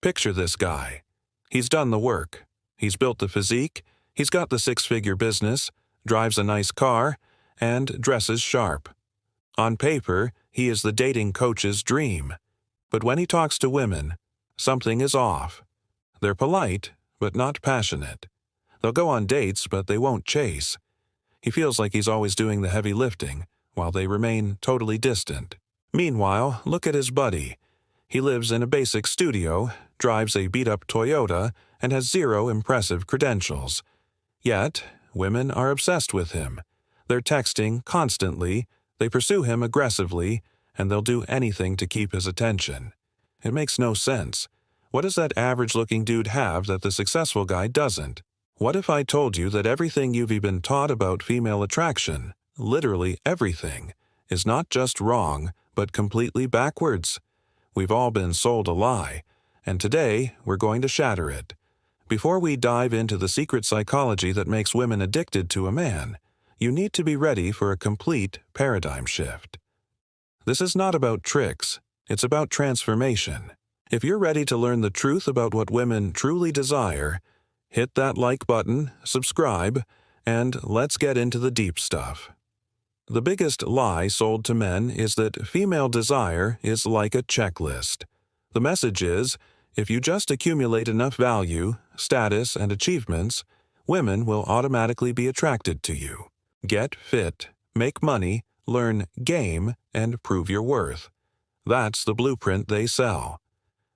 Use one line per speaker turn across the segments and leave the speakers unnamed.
Picture this guy. He's done the work. He's built the physique, he's got the six-figure business, drives a nice car, and dresses sharp. On paper, he is the dating coach's dream. But when he talks to women, something is off. They're polite, but not passionate. They'll go on dates, but they won't chase. He feels like he's always doing the heavy lifting, while they remain totally distant. Meanwhile, look at his buddy. He lives in a basic studio, drives a beat-up Toyota, and has zero impressive credentials. Yet, women are obsessed with him. They're texting constantly, they pursue him aggressively, and they'll do anything to keep his attention. It makes no sense. What does that average-looking dude have that the successful guy doesn't? What if I told you that everything you've been taught about female attraction, literally everything, is not just wrong, but completely backwards? We've all been sold a lie, and today we're going to shatter it. Before we dive into the secret psychology that makes women addicted to a man, you need to be ready for a complete paradigm shift. This is not about tricks, it's about transformation. If you're ready to learn the truth about what women truly desire, hit that like button, subscribe, and let's get into the deep stuff. The biggest lie sold to men is that female desire is like a checklist. The message is, if you just accumulate enough value, status, and achievements, women will automatically be attracted to you. Get fit, make money, learn game, and prove your worth. That's the blueprint they sell.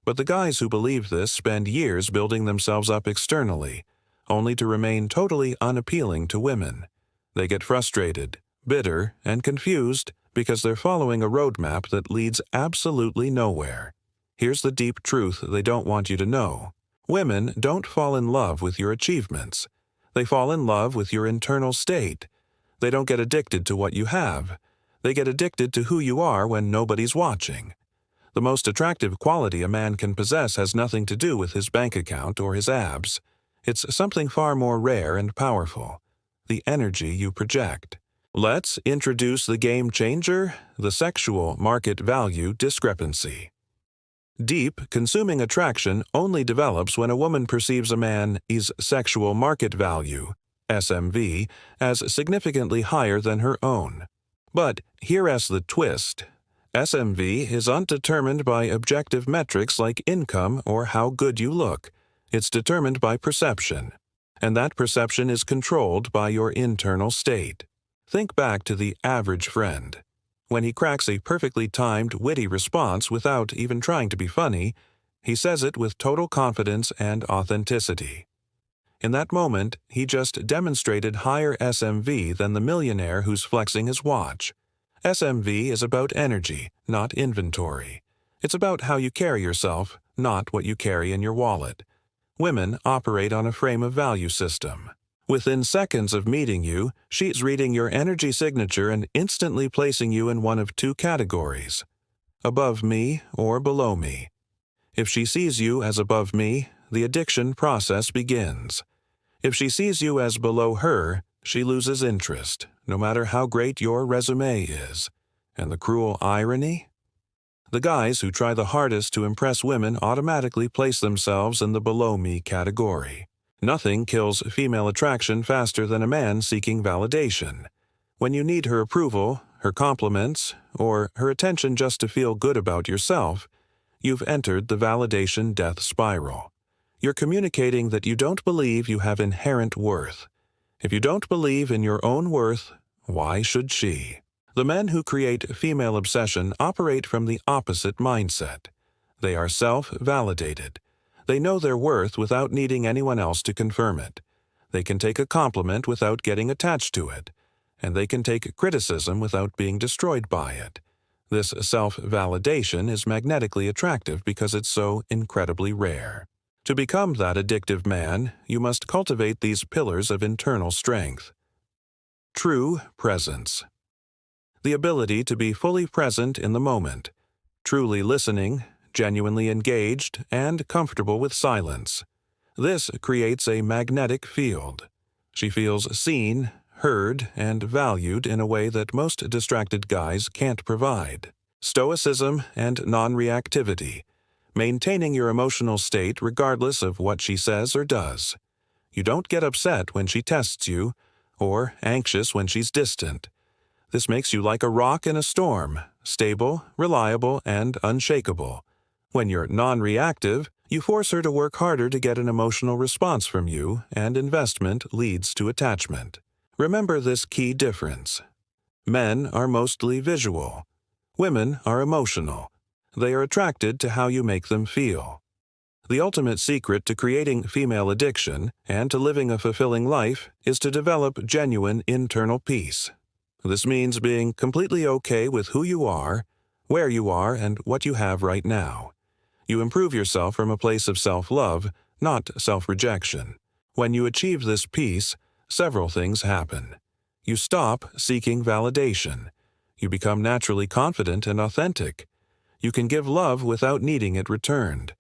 But the guys who believe this spend years building themselves up externally, only to remain totally unappealing to women. They get frustrated, bitter, and confused because they're following a roadmap that leads absolutely nowhere. Here's the deep truth they don't want you to know. Women don't fall in love with your achievements. They fall in love with your internal state. They don't get addicted to what you have. They get addicted to who you are when nobody's watching. The most attractive quality a man can possess has nothing to do with his bank account or his abs. It's something far more rare and powerful: the energy you project. Let's introduce the game changer, the sexual market value discrepancy. Deep, consuming attraction only develops when a woman perceives a man's sexual market value, SMV, as significantly higher than her own. But here's the twist. SMV is undetermined by objective metrics like income or how good you look. It's determined by perception. And that perception is controlled by your internal state. Think back to the average friend. When he cracks a perfectly timed, witty response without even trying to be funny, he says it with total confidence and authenticity. In that moment, he just demonstrated higher SMV than the millionaire who's flexing his watch. SMV is about energy, not inventory. It's about how you carry yourself, not what you carry in your wallet. Women operate on a frame of value system. Within seconds of meeting you, she's reading your energy signature and instantly placing you in one of two categories: above me or below me. If she sees you as above me, the addiction process begins. If she sees you as below her, she loses interest, no matter how great your resume is. And the cruel irony? The guys who try the hardest to impress women automatically place themselves in the below-me category. Nothing kills female attraction faster than a man seeking validation. When you need her approval, her compliments, or her attention just to feel good about yourself, you've entered the validation death spiral. You're communicating that you don't believe you have inherent worth. If you don't believe in your own worth, why should she? The men who create female obsession operate from the opposite mindset. They are self-validated. They know their worth without needing anyone else to confirm it. They can take a compliment without getting attached to it. And they can take criticism without being destroyed by it. This self-validation is magnetically attractive because it's so incredibly rare. To become that addictive man, you must cultivate these pillars of internal strength. True presence. The ability to be fully present in the moment, truly listening, genuinely engaged, and comfortable with silence. This creates a magnetic field. She feels seen, heard, and valued in a way that most distracted guys can't provide. Stoicism and non-reactivity. maintaining your emotional state regardless of what she says or does. You don't get upset when she tests you, or anxious when she's distant. This makes you like a rock in a storm, stable, reliable, and unshakable. When you're non-reactive, you force her to work harder to get an emotional response from you, and investment leads to attachment. Remember this key difference. Men are mostly visual. Women are emotional. They are attracted to how you make them feel. The ultimate secret to creating female addiction and to living a fulfilling life is to develop genuine internal peace. This means being completely okay with who you are, where you are, and what you have right now. You improve yourself from a place of self-love, not self-rejection. When you achieve this peace, several things happen. You stop seeking validation. You become naturally confident and authentic. You can give love without needing it returned.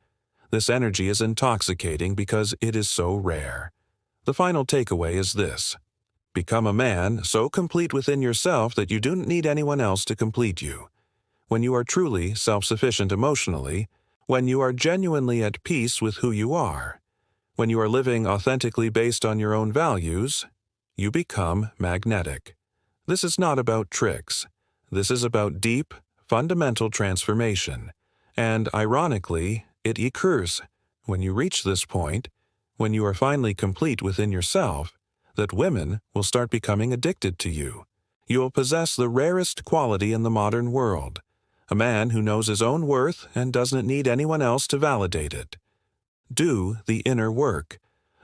This energy is intoxicating because it is so rare. The final takeaway is this. Become a man so complete within yourself that you don't need anyone else to complete you. When you are truly self-sufficient emotionally, when you are genuinely at peace with who you are, when you are living authentically based on your own values, you become magnetic. This is not about tricks. This is about deep, fundamental transformation. And ironically, it occurs when you reach this point, when you are finally complete within yourself, that women will start becoming addicted to you. You will possess the rarest quality in the modern world, a man who knows his own worth and doesn't need anyone else to validate it. Do the inner work.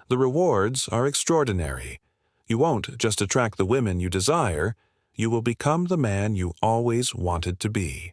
The rewards are extraordinary. You won't just attract the women you desire, you will become the man you always wanted to be.